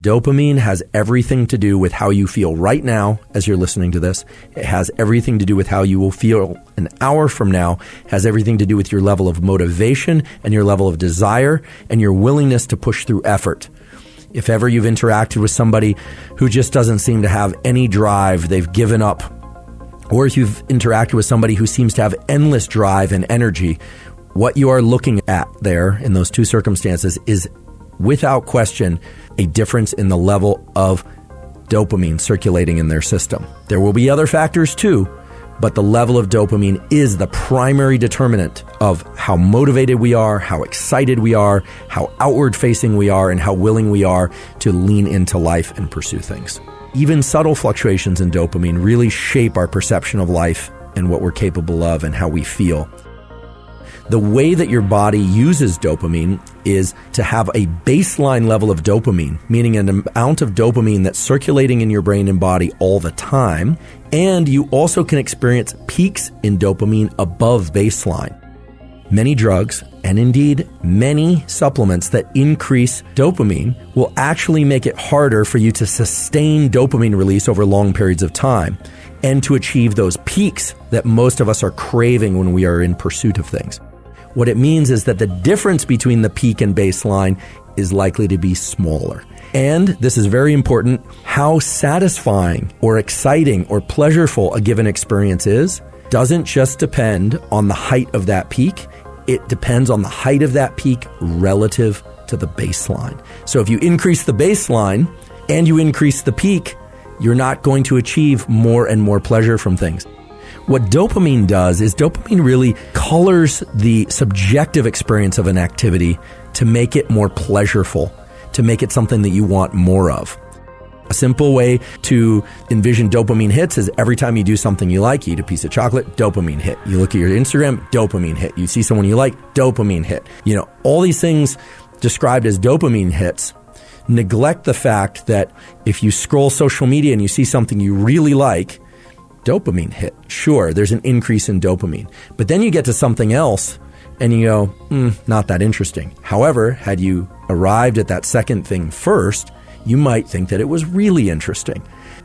Dopamine has everything to do with how you feel right now as you're listening to this. It has everything to do with how you will feel an hour from now. It has everything to do with your level of motivation and your level of desire and your willingness to push through effort. If ever you've interacted with somebody who just doesn't seem to have any drive, they've given up, or if you've interacted with somebody who seems to have endless drive and energy, what you are looking at there in those two circumstances is without question a difference in the level of dopamine circulating in their system. There will be other factors too, but the level of dopamine is the primary determinant of how motivated we are, how excited we are, how outward facing we are, and how willing we are to lean into life and pursue things. Even subtle fluctuations in dopamine really shape our perception of life and what we're capable of and how we feel. The way that your body uses dopamine is to have a baseline level of dopamine, meaning an amount of dopamine that's circulating in your brain and body all the time. And you also can experience peaks in dopamine above baseline. Many drugs, and indeed many supplements that increase dopamine, will actually make it harder for you to sustain dopamine release over long periods of time and to achieve those peaks that most of us are craving when we are in pursuit of things. What it means is that the difference between the peak and baseline is likely to be smaller. And this is very important, how satisfying or exciting or pleasureful a given experience is doesn't just depend on the height of that peak. It depends on the height of that peak relative to the baseline. So if you increase the baseline and you increase the peak, you're not going to achieve more and more pleasure from things. What dopamine does is dopamine really colors the subjective experience of an activity to make it more pleasureful, to make it something that you want more of. A simple way to envision dopamine hits is every time you do something you like, you eat a piece of chocolate, dopamine hit. You look at your Instagram, dopamine hit. You see someone you like, dopamine hit. You know, all these things described as dopamine hits neglect the fact that if you scroll social media and you see something you really like, dopamine hit. Sure, there's an increase in dopamine. But then you get to something else and you go, not that interesting. However, had you arrived at that second thing first, you might think that it was really interesting.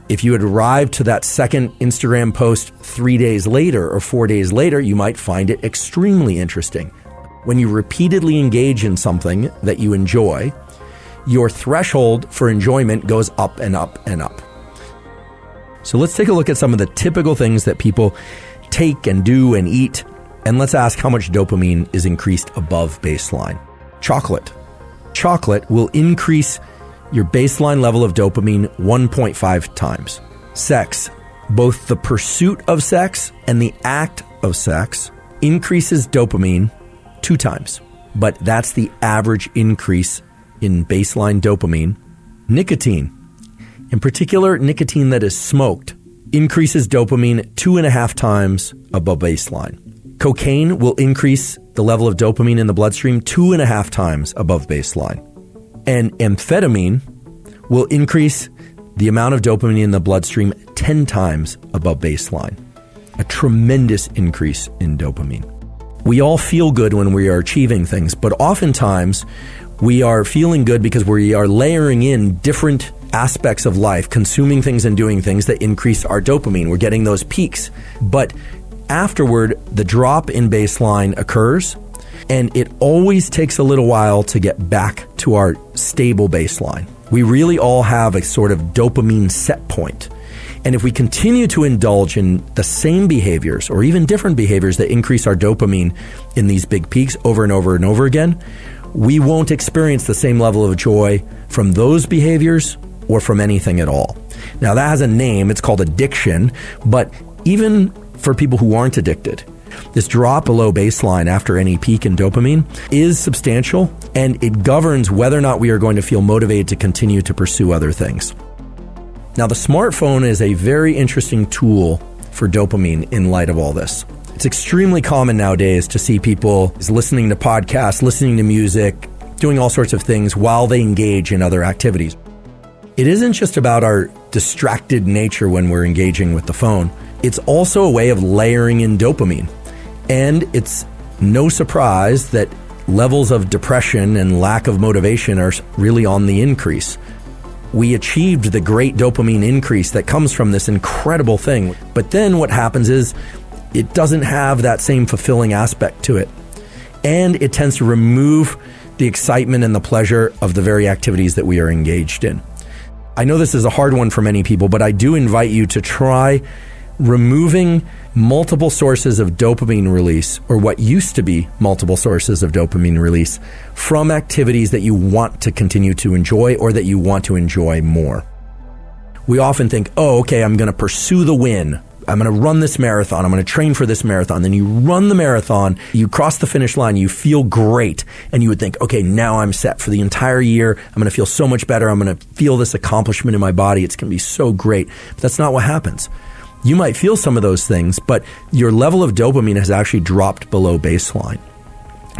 If you had arrived to that second Instagram post 3 days later or 4 days later, you might find it extremely interesting. When you repeatedly engage in something that you enjoy, your threshold for enjoyment goes up and up and up. So let's take a look at some of the typical things that people take and do and eat, and let's ask how much dopamine is increased above baseline. Chocolate. Chocolate will increase your baseline level of dopamine 1.5 times. Sex. Both the pursuit of sex and the act of sex increases dopamine 2 times, but that's the average increase in baseline dopamine. Nicotine. In particular, nicotine that is smoked increases dopamine 2.5 times above baseline. Cocaine will increase the level of dopamine in the bloodstream 2.5 times above baseline. And amphetamine will increase the amount of dopamine in the bloodstream 10 times above baseline. A tremendous increase in dopamine. We all feel good when we are achieving things, but oftentimes we are feeling good because we are layering in different aspects of life, consuming things and doing things that increase our dopamine. We're getting those peaks. But afterward, the drop in baseline occurs, and it always takes a little while to get back to our stable baseline. We really all have a sort of dopamine set point. And if we continue to indulge in the same behaviors or even different behaviors that increase our dopamine in these big peaks over and over and over again, we won't experience the same level of joy from those behaviors or from anything at all. Now that has a name, it's called addiction, but even for people who aren't addicted, this drop below baseline after any peak in dopamine is substantial, and it governs whether or not we are going to feel motivated to continue to pursue other things. Now the smartphone is a very interesting tool for dopamine in light of all this. It's extremely common nowadays to see people listening to podcasts, listening to music, doing all sorts of things while they engage in other activities. It isn't just about our distracted nature when we're engaging with the phone. It's also a way of layering in dopamine. And it's no surprise that levels of depression and lack of motivation are really on the increase. we achieved the great dopamine increase that comes from this incredible thing. But then what happens is it doesn't have that same fulfilling aspect to it. And it tends to remove the excitement and the pleasure of the very activities that we are engaged in. I know this is a hard one for many people, but I do invite you to try removing multiple sources of dopamine release, or what used to be multiple sources of dopamine release, from activities that you want to continue to enjoy or that you want to enjoy more. We often think, oh, okay, I'm going to pursue the win. I'm going to run this marathon. I'm going to train for this marathon. Then you run the marathon, you cross the finish line, you feel great, and you would think, okay, now I'm set for the entire year. I'm going to feel so much better. I'm going to feel this accomplishment in my body. It's going to be so great. But that's not what happens. You might feel some of those things, but your level of dopamine has actually dropped below baseline.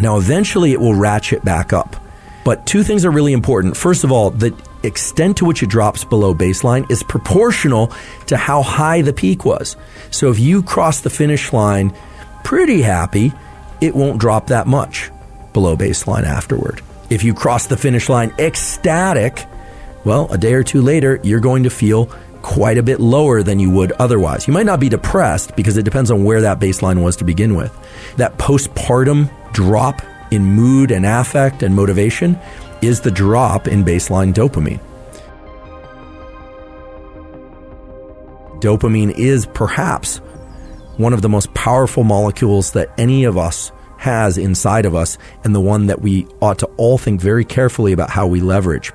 Now, eventually it will ratchet back up. But two things are really important. First of all, the extent to which it drops below baseline is proportional to how high the peak was. So if you cross the finish line pretty happy, it won't drop that much below baseline afterward. If you cross the finish line ecstatic, well, a day or two later, you're going to feel quite a bit lower than you would otherwise. You might not be depressed because it depends on where that baseline was to begin with. That postpartum drop in mood and affect and motivation is the drop in baseline dopamine. Dopamine is perhaps one of the most powerful molecules that any of us has inside of us, and the one that we ought to all think very carefully about how we leverage.